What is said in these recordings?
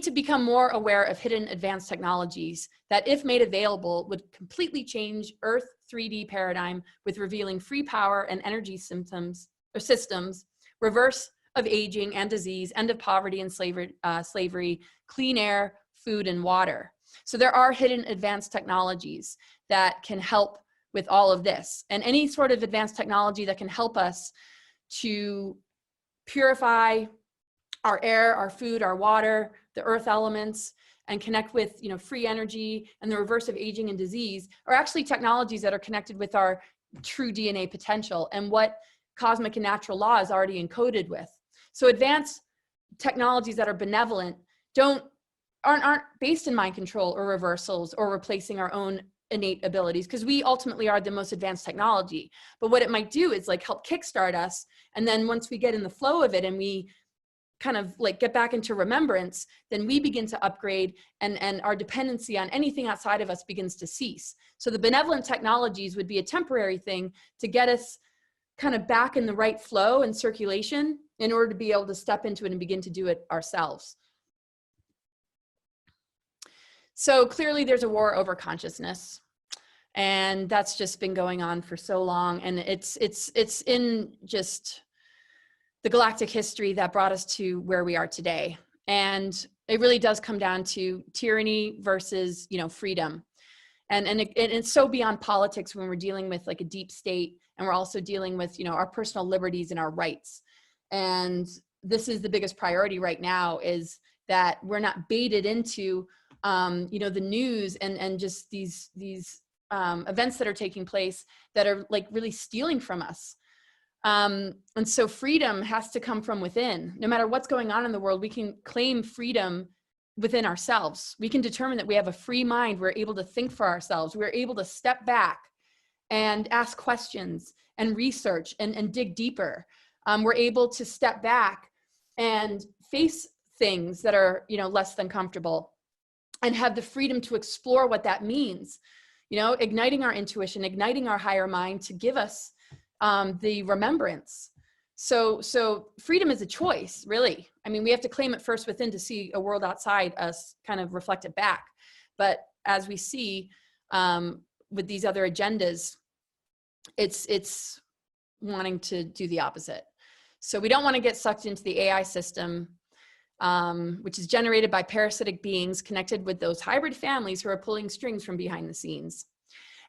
need to become more aware of hidden advanced technologies that, if made available, would completely change Earth 3D paradigm with revealing free power and energy systems, reverse of aging and disease, end of poverty and slavery, clean air, food, and water. So there are hidden advanced technologies that can help with all of this. And any sort of advanced technology that can help us to purify our air, our food, our water, the earth elements, and connect with, you know, free energy and the reverse of aging and disease are actually technologies that are connected with our true DNA potential and what cosmic and natural law is already encoded with. So advanced technologies that are benevolent aren't based in mind control or reversals or replacing our own innate abilities, because we ultimately are the most advanced technology. But what it might do is like help kickstart us. And then once we get in the flow of it and we kind of like get back into remembrance, then we begin to upgrade and our dependency on anything outside of us begins to cease. So the benevolent technologies would be a temporary thing to get us kind of back in the right flow and circulation in order to be able to step into it and begin to do it ourselves. So clearly there's a war over consciousness, and that's just been going on for so long. And it's in just the galactic history that brought us to where we are today. And it really does come down to tyranny versus, you know, freedom. And it's so beyond politics when we're dealing with like a deep state, and we're also dealing with, you know, our personal liberties and our rights. And this is the biggest priority right now, is that we're not baited into, you know, the news and just these events that are taking place that are like really stealing from us. And so freedom has to come from within. No matter what's going on in the world, we can claim freedom within ourselves. We can determine that we have a free mind. We're able to think for ourselves. We're able to step back and ask questions and research and dig deeper. We're able to step back and face things that are, you know, less than comfortable, and have the freedom to explore what that means, you know, igniting our intuition, igniting our higher mind to give us the remembrance. So freedom is a choice, really. I mean, we have to claim it first within to see a world outside us kind of reflect it back. But as we see with these other agendas, it's wanting to do the opposite. So we don't want to get sucked into the AI system, which is generated by parasitic beings connected with those hybrid families who are pulling strings from behind the scenes.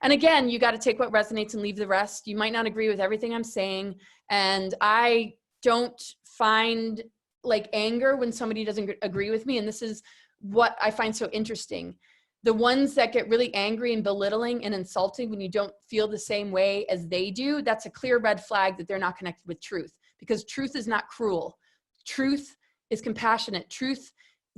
And again, you got to take what resonates and leave the rest. You might not agree with everything I'm saying. And I don't find like anger when somebody doesn't agree with me. And this is what I find so interesting. The ones that get really angry and belittling and insulting when you don't feel the same way as they do, that's a clear red flag that they're not connected with truth, because truth is not cruel. Truth is compassionate. Truth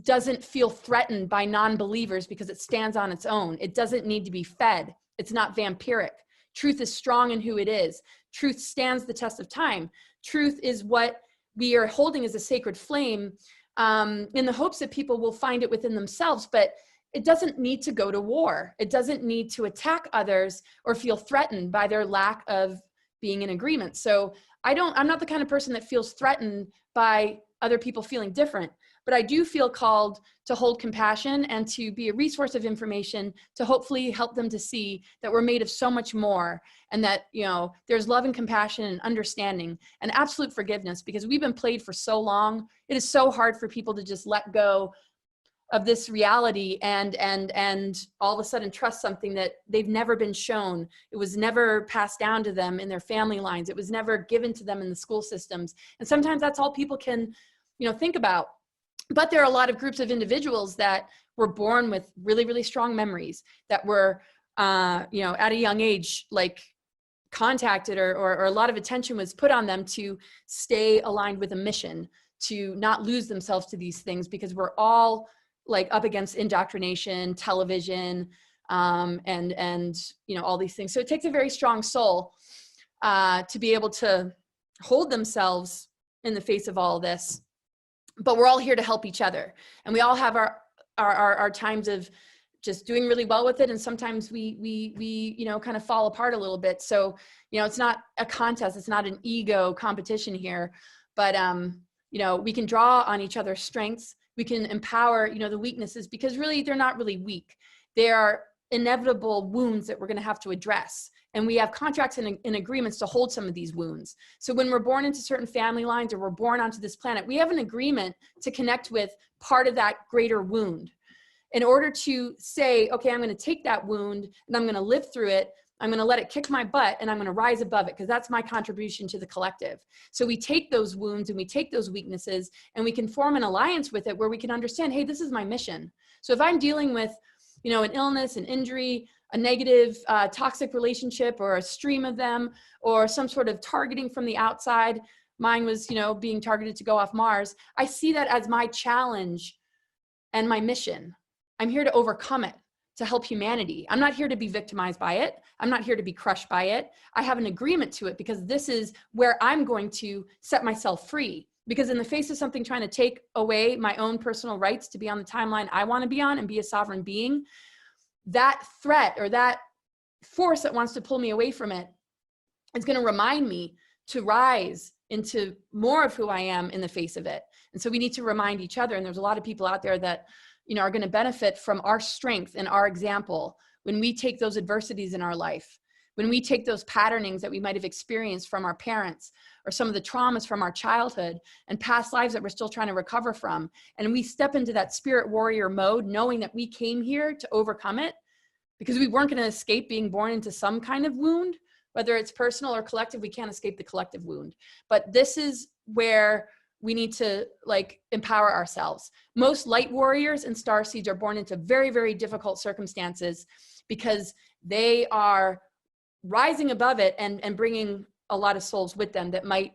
doesn't feel threatened by non-believers because it stands on its own. It doesn't need to be fed. It's not vampiric. Truth is strong in who it is. Truth stands the test of time. Truth is what we are holding as a sacred flame in the hopes that people will find it within themselves, but it doesn't need to go to war. It doesn't need to attack others or feel threatened by their lack of being in agreement. So I'm not the kind of person that feels threatened by other people feeling different, but I do feel called to hold compassion and to be a resource of information to hopefully help them to see that we're made of so much more, and that, you know, there's love and compassion and understanding and absolute forgiveness, because we've been played for so long. It is so hard for people to just let go of this reality and all of a sudden trust something that they've never been shown. It was never passed down to them in their family lines. It was never given to them in the school systems. And sometimes that's all people can, you know, think about. But there are a lot of groups of individuals that were born with really, really strong memories, that were, you know, at a young age, like contacted or a lot of attention was put on them to stay aligned with a mission, to not lose themselves to these things, because we're all like up against indoctrination, television, and you know, all these things. So it takes a very strong soul to be able to hold themselves in the face of all of this. But we're all here to help each other, and we all have our times of just doing really well with it, and sometimes we you know, kind of fall apart a little bit. So, you know, it's not a contest, it's not an ego competition here, but you know, we can draw on each other's strengths We can empower, you know, the weaknesses, because really they're not really weak. They are inevitable wounds that we're going to have to address. And we have contracts and agreements to hold some of these wounds. So when we're born into certain family lines, or we're born onto this planet, we have an agreement to connect with part of that greater wound. In order to say, okay, I'm going to take that wound and I'm going to live through it. I'm going to let it kick my butt and I'm going to rise above it, because that's my contribution to the collective. So we take those wounds and we take those weaknesses and we can form an alliance with it, where we can understand, hey, this is my mission. So if I'm dealing with, you know, an illness, an injury, a negative toxic relationship, or a stream of them, or some sort of targeting from the outside, mine was, you know, being targeted to go off Mars. I see that as my challenge and my mission. I'm here to overcome it, to help humanity. I'm not here to be victimized by it. I'm not here to be crushed by it. I have an agreement to it, because this is where I'm going to set myself free. Because in the face of something trying to take away my own personal rights to be on the timeline I want to be on and be a sovereign being, that threat or that force that wants to pull me away from it is going to remind me to rise into more of who I am in the face of it. And so we need to remind each other. And there's a lot of people out there that, you know, are going to benefit from our strength and our example when we take those adversities in our life, when we take those patternings that we might have experienced from our parents, or some of the traumas from our childhood and past lives that we're still trying to recover from. And we step into that spirit warrior mode, knowing that we came here to overcome it, because we weren't going to escape being born into some kind of wound, whether it's personal or collective. We can't escape the collective wound. But this is where we need to, like, empower ourselves. Most light warriors and starseeds are born into very, very difficult circumstances, because they are rising above it and bringing a lot of souls with them that might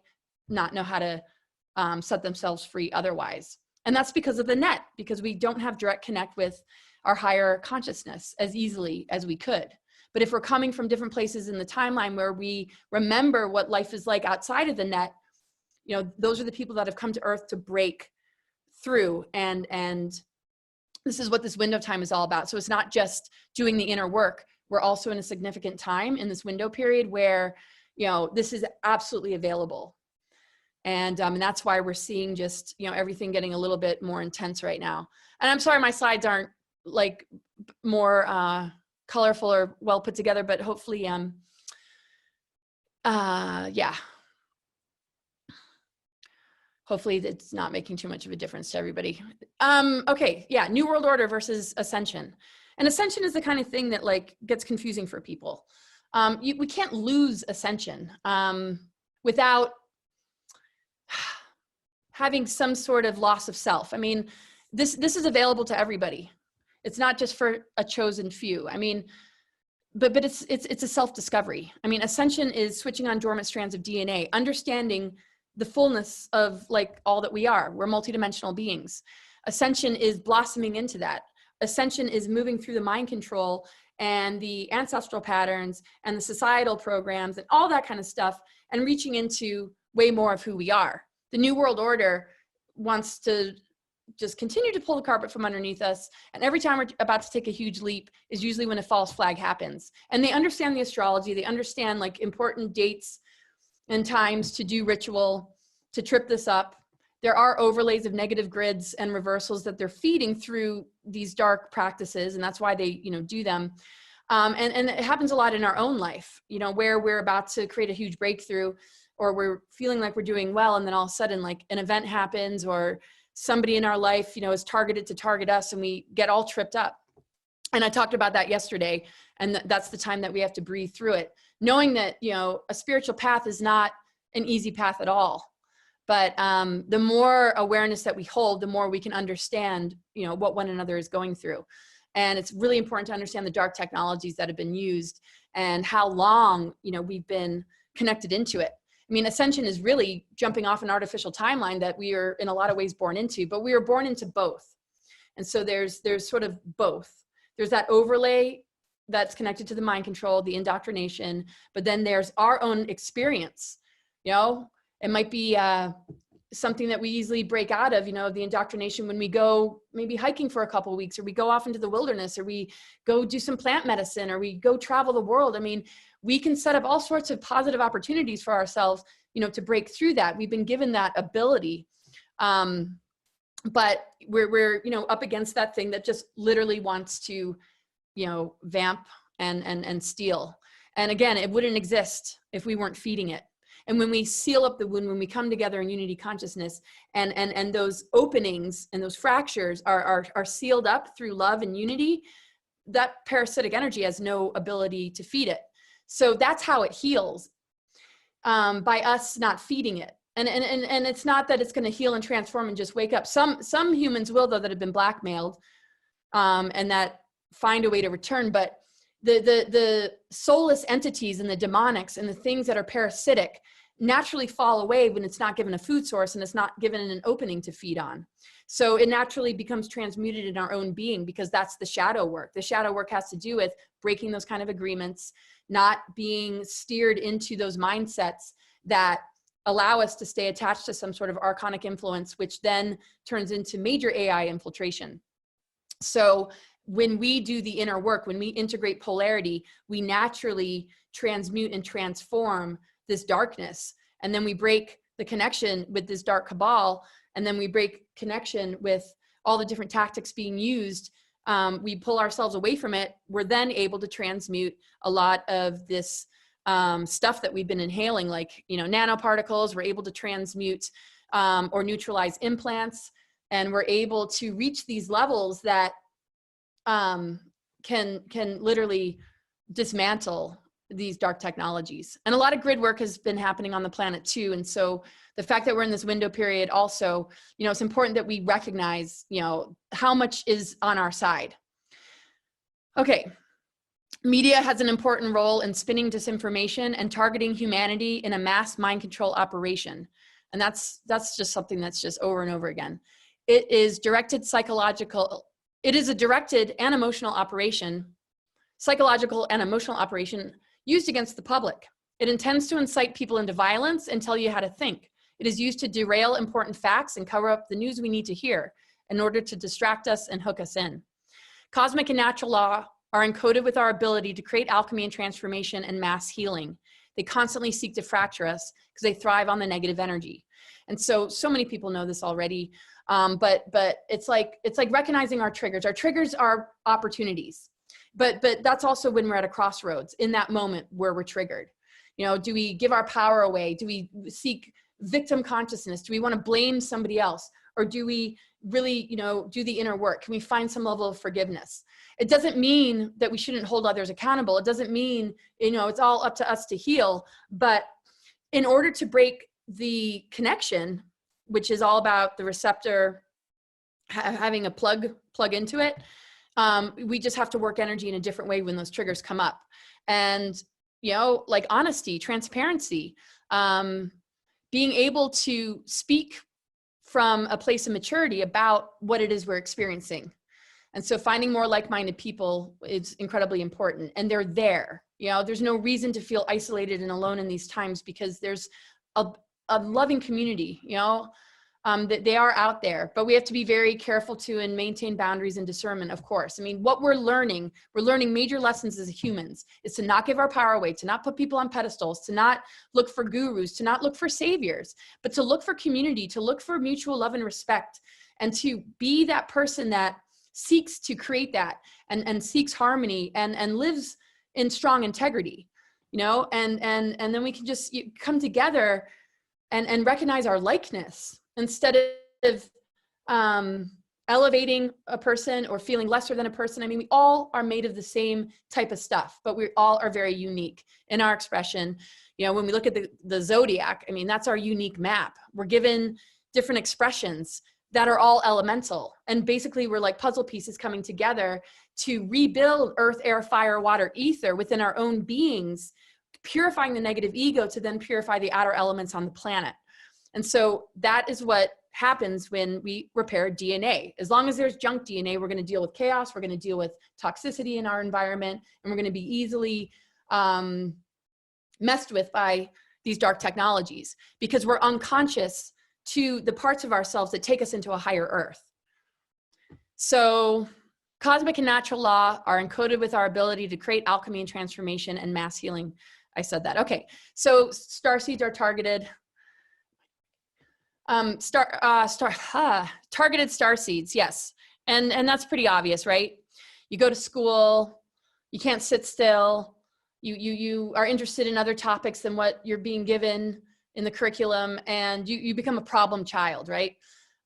not know how to set themselves free otherwise. And that's because of the net, because we don't have direct connect with our higher consciousness as easily as we could. But if we're coming from different places in the timeline where we remember what life is like outside of the net, you know, those are the people that have come to Earth to break through. And this is what this window time is all about. So it's not just doing the inner work. We're also in a significant time in this window period where, you know, this is absolutely available. And that's why we're seeing just, you know, everything getting a little bit more intense right now. And I'm sorry, my slides aren't like more colorful or well put together, but hopefully, yeah. Hopefully it's not making too much of a difference to everybody. Okay, yeah, New World Order versus Ascension. And Ascension is the kind of thing that, like, gets confusing for people. We can't lose Ascension without having some sort of loss of self. I mean, this is available to everybody. It's not just for a chosen few. I mean, but it's a self-discovery. I mean, Ascension is switching on dormant strands of DNA, understanding the fullness of, like, all that we are. We're multidimensional beings. Ascension is blossoming into that. Ascension is moving through the mind control and the ancestral patterns and the societal programs and all that kind of stuff, and reaching into way more of who we are. The New World Order wants to just continue to pull the carpet from underneath us. And every time we're about to take a huge leap is usually when a false flag happens. And they understand the astrology. They understand, like, important dates and times to do ritual, to trip this up. There are overlays of negative grids and reversals that they're feeding through these dark practices. And that's why they, you know, do them. And it happens a lot in our own life, you know, where we're about to create a huge breakthrough, or we're feeling like we're doing well. And then all of a sudden, like, an event happens, or somebody in our life, you know, is targeted to target us, and we get all tripped up. And I talked about that yesterday. And that's the time that we have to breathe through it, knowing that, you know, a spiritual path is not an easy path at all. But the more awareness that we hold, the more we can understand, you know, what one another is going through. And it's really important to understand the dark technologies that have been used and how long, you know, we've been connected into it. I mean, Ascension is really jumping off an artificial timeline that we are in a lot of ways born into, but we are born into both. And so there's sort of both. There's that overlay that's connected to the mind control, the indoctrination, but then there's our own experience. You know, it might be something that we easily break out of, you know, the indoctrination when we go maybe hiking for a couple of weeks, or we go off into the wilderness, or we go do some plant medicine, or we go travel the world. I mean, we can set up all sorts of positive opportunities for ourselves, you know, to break through that. We've been given that ability. but we're you know, up against that thing that just literally wants to, you know, vamp and steal. And again, it wouldn't exist if we weren't feeding it. And when we seal up the wound, when we come together in unity consciousness, and those openings and those fractures are sealed up through love and unity, that parasitic energy has no ability to feed it. So that's how it heals, by us not feeding it. And it's not that it's going to heal and transform and just wake up. Some humans will, though, that have been blackmailed, and that find a way to return. But the soulless entities and the demonics and the things that are parasitic naturally fall away when it's not given a food source and it's not given an opening to feed on. So it naturally becomes transmuted in our own being, because that's the shadow work. The shadow work has to do with breaking those kind of agreements, not being steered into those mindsets that allow us to stay attached to some sort of archonic influence, which then turns into major AI infiltration. So when we do the inner work, when we integrate polarity, we naturally transmute and transform this darkness. And then we break the connection with this dark cabal. And then we break connection with all the different tactics being used. We pull ourselves away from it. We're then able to transmute a lot of this stuff that we've been inhaling, like, you know, nanoparticles. We're able to transmute or neutralize implants. And we're able to reach these levels that can literally dismantle these dark technologies. And a lot of grid work has been happening on the planet too. And so the fact that we're in this window period also, you know, it's important that we recognize, you know, how much is on our side. Okay. Media has an important role in spinning disinformation and targeting humanity in a mass mind control operation. And that's just something that's just over and over again. It is directed it is a directed and emotional operation, psychological and emotional operation used against the public. It intends to incite people into violence and tell you how to think. It is used to derail important facts and cover up the news we need to hear in order to distract us and hook us in. Cosmic and natural law are encoded with our ability to create alchemy and transformation and mass healing. They constantly seek to fracture us because they thrive on the negative energy. And so many people know this already, but it's like recognizing our triggers. Our triggers are opportunities. But that's also when we're at a crossroads, in that moment where we're triggered. You know, do we give our power away? Do we seek victim consciousness? Do we want to blame somebody else? Or do we really, you know, do the inner work? Can we find some level of forgiveness? It doesn't mean that we shouldn't hold others accountable. It doesn't mean, you know, it's all up to us to heal. But in order to break the connection, which is all about the receptor having a plug into it, we just have to work energy in a different way when those triggers come up. And, you know, like honesty, transparency, being able to speak from a place of maturity about what it is we're experiencing. And so finding more like-minded people is incredibly important. And they're there. You know, there's no reason to feel isolated and alone in these times, because there's a loving community, you know, that they are out there. But we have to be very careful to and maintain boundaries and discernment, of course. I mean, what we're learning major lessons as humans is to not give our power away, to not put people on pedestals, to not look for gurus, to not look for saviors, but to look for community, to look for mutual love and respect, and to be that person that seeks to create that and seeks harmony and lives in strong integrity, you know, and then we can just come together and recognize our likeness instead of elevating a person or feeling lesser than a person. I mean, we all are made of the same type of stuff, but we all are very unique in our expression. You know, when we look at the zodiac, I mean, that's our unique map. We're given different expressions that are all elemental. And basically we're like puzzle pieces coming together to rebuild earth, air, fire, water, ether within our own beings, purifying the negative ego to then purify the outer elements on the planet. And so that is what happens when we repair DNA. As long as there's junk DNA, we're going to deal with chaos. We're going to deal with toxicity in our environment, and we're going to be easily messed with by these dark technologies because we're unconscious to the parts of ourselves that take us into a higher earth. So cosmic and natural law are encoded with our ability to create alchemy and transformation and mass healing. I said that. Okay, so starseeds are targeted. Targeted star seeds, yes. And that's pretty obvious, right? You go to school, you can't sit still, you are interested in other topics than what you're being given in the curriculum, and you become a problem child, right?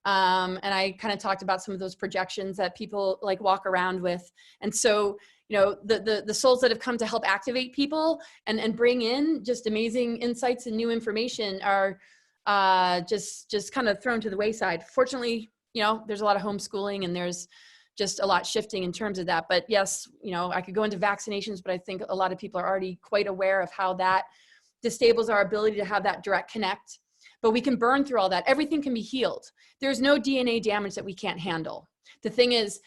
And I kind of talked about some of those projections that people like walk around with. And so, you know, the souls that have come to help activate people and bring in just amazing insights and new information are just kind of thrown to the wayside. Fortunately, you know, there's a lot of homeschooling and there's just a lot shifting in terms of that. But yes, you know, I could go into vaccinations, but I think a lot of people are already quite aware of how that disables our ability to have that direct connect. But we can burn through all that. Everything can be healed. There's no DNA damage that we can't handle. The thing is,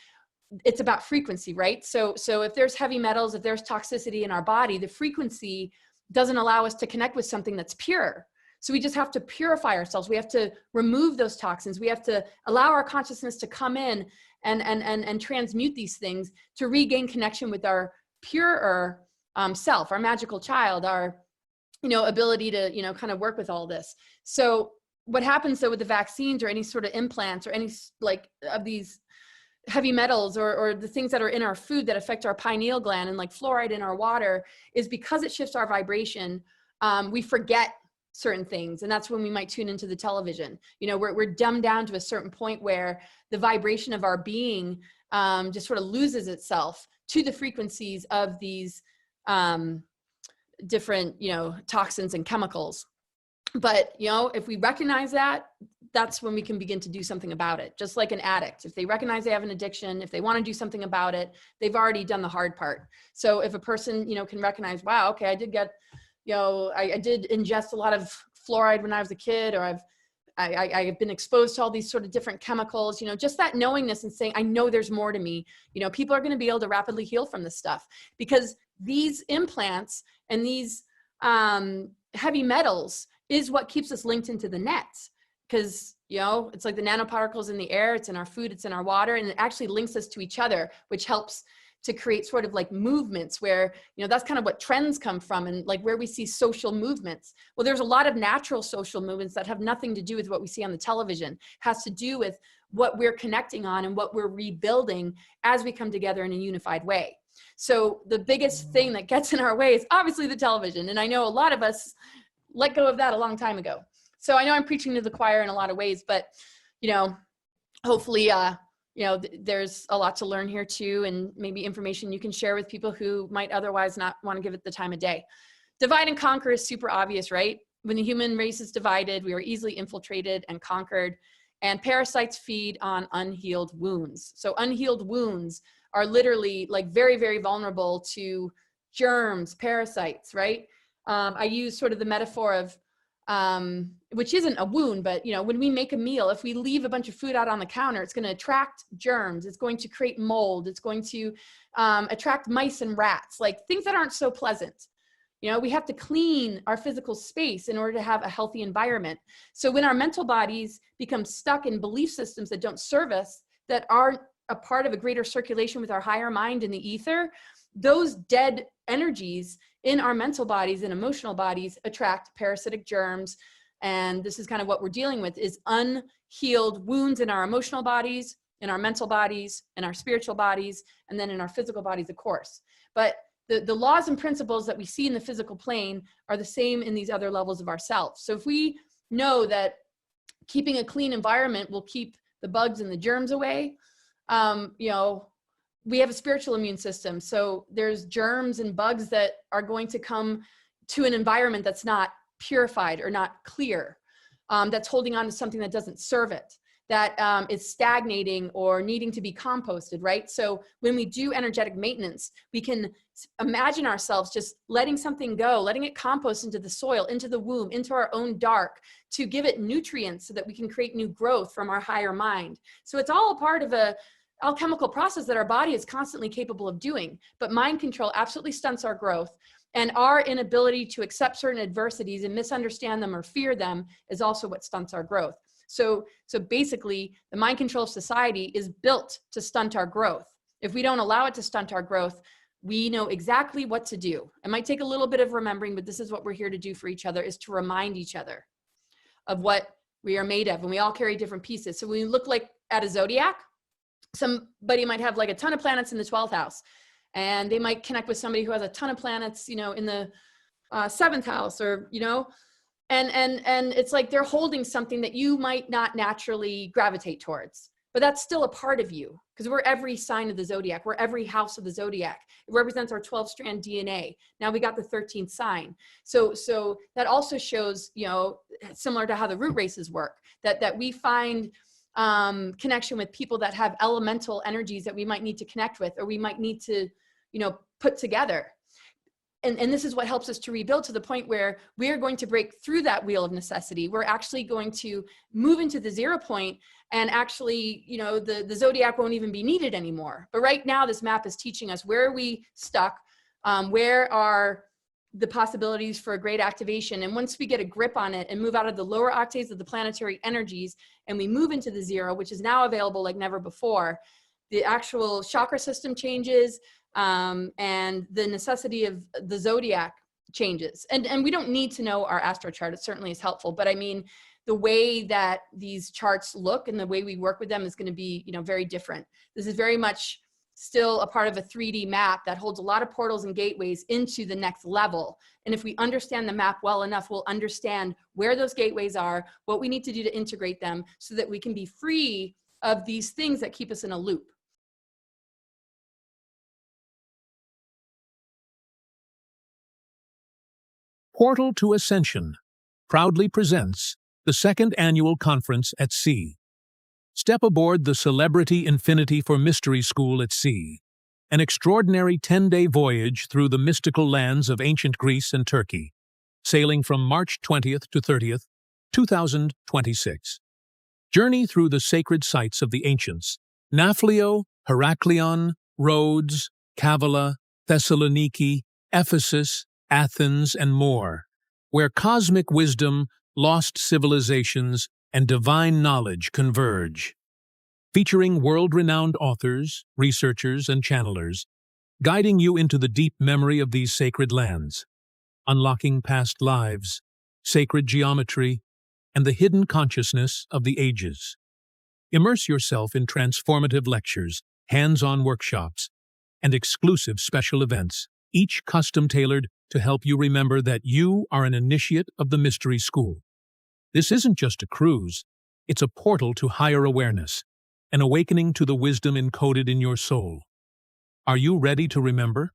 it's about frequency, right? So if there's heavy metals, if there's toxicity in our body, the frequency doesn't allow us to connect with something that's pure. So we just have to purify ourselves. We have to remove those toxins. We have to allow our consciousness to come in and transmute these things to regain connection with our purer self, our magical child, our, you know, ability to, you know, kind of work with all this. So what happens though with the vaccines or any sort of implants or any like of these heavy metals or the things that are in our food that affect our pineal gland and like fluoride in our water is because it shifts our vibration. We forget certain things. And that's when we might tune into the television. You know, we're dumbed down to a certain point where the vibration of our being just sort of loses itself to the frequencies of these different, you know, toxins and chemicals. But, you know, if we recognize that, that's when we can begin to do something about it. Just like an addict, if they recognize they have an addiction, if they want to do something about it, they've already done the hard part. So if a person, you know, can recognize, wow, okay, I did get, you know, I did ingest a lot of fluoride when I was a kid, or I've been exposed to all these sort of different chemicals, you know, just that knowingness and saying, I know there's more to me. You know, people are going to be able to rapidly heal from this stuff because these implants and these heavy metals is what keeps us linked into the nets. Because, you know, it's like the nanoparticles in the air, it's in our food, it's in our water, and it actually links us to each other, which helps to create sort of like movements where, you know, that's kind of what trends come from and like where we see social movements. Well, there's a lot of natural social movements that have nothing to do with what we see on the television. It has to do with what we're connecting on and what we're rebuilding as we come together in a unified way. So the biggest thing that gets in our way is obviously the television. And I know a lot of us let go of that a long time ago. So I know I'm preaching to the choir in a lot of ways, but, you know, hopefully, you know, there's a lot to learn here too, and maybe information you can share with people who might otherwise not want to give it the time of day. Divide and conquer is super obvious, right? When the human race is divided, we are easily infiltrated and conquered, and parasites feed on unhealed wounds. So unhealed wounds are literally like very, very vulnerable to germs, parasites, right? I use sort of the metaphor of, which isn't a wound, but, you know, when we make a meal, if we leave a bunch of food out on the counter, it's going to attract germs. It's going to create mold. It's going to attract mice and rats, like things that aren't so pleasant. You know, we have to clean our physical space in order to have a healthy environment. So when our mental bodies become stuck in belief systems that don't serve us, that aren't a part of a greater circulation with our higher mind in the ether, those dead energies in our mental bodies and emotional bodies attract parasitic germs. And this is kind of what we're dealing with, is unhealed wounds in our emotional bodies, in our mental bodies, in our spiritual bodies, and then in our physical bodies, of course. But the laws and principles that we see in the physical plane are the same in these other levels of ourselves. So if we know that keeping a clean environment will keep the bugs and the germs away, you know, we have a spiritual immune system. So there's germs and bugs that are going to come to an environment that's not purified or not clear, that's holding on to something that doesn't serve it, that is stagnating or needing to be composted, right? So when we do energetic maintenance, we can imagine ourselves just letting something go, letting it compost into the soil, into the womb, into our own dark, to give it nutrients so that we can create new growth from our higher mind. So it's all a part of a alchemical process that our body is constantly capable of doing, but mind control absolutely stunts our growth, and our inability to accept certain adversities and misunderstand them or fear them is also what stunts our growth. So basically the mind control of society is built to stunt our growth. If we don't allow it to stunt our growth, we know exactly what to do. It might take a little bit of remembering, but this is what we're here to do for each other, is to remind each other of what we are made of, and we all carry different pieces. So when you look like at a zodiac, somebody might have like a ton of planets in the 12th house, and they might connect with somebody who has a ton of planets, you know, in the 7th house, or, you know, and it's like they're holding something that you might not naturally gravitate towards, but that's still a part of you, because we're every sign of the zodiac. We're every house of the zodiac. It represents our 12-strand DNA. Now we got the 13th sign. So that also shows, you know, similar to how the root races work, that we find connection with people that have elemental energies that we might need to connect with, or we might need to, you know, put together. And this is what helps us to rebuild to the point where we are going to break through that wheel of necessity. We're actually going to move into the 0 point, and actually, you know, the zodiac won't even be needed anymore. But right now, this map is teaching us where are we stuck, where are the possibilities for a great activation. And once we get a grip on it and move out of the lower octaves of the planetary energies, and we move into the 0, which is now available like never before, the actual chakra system changes, and the necessity of the zodiac changes. And we don't need to know our astro chart. It certainly is helpful, but I mean, the way that these charts look and the way we work with them is going to be, you know, very different. This is very much still a part of a 3D map that holds a lot of portals and gateways into the next level. And if we understand the map well enough, we'll understand where those gateways are, what we need to do to integrate them, so that we can be free of these things that keep us in a loop. Portal to Ascension proudly presents the 2nd Annual Conference at Sea. Step aboard the Celebrity Infinity for Mystery School at Sea, an extraordinary 10-day voyage through the mystical lands of ancient Greece and Turkey, sailing from March 20th to 30th, 2026. Journey through the sacred sites of the ancients, Nafplio, Heraklion, Rhodes, Kavala, Thessaloniki, Ephesus, Athens, and more, where cosmic wisdom, lost civilizations, and divine knowledge converge. Featuring world-renowned authors, researchers, and channelers, guiding you into the deep memory of these sacred lands, unlocking past lives, sacred geometry, and the hidden consciousness of the ages. Immerse yourself in transformative lectures, hands-on workshops, and exclusive special events, each custom-tailored to help you remember that you are an initiate of the Mystery School. This isn't just a cruise, it's a portal to higher awareness, an awakening to the wisdom encoded in your soul. Are you ready to remember?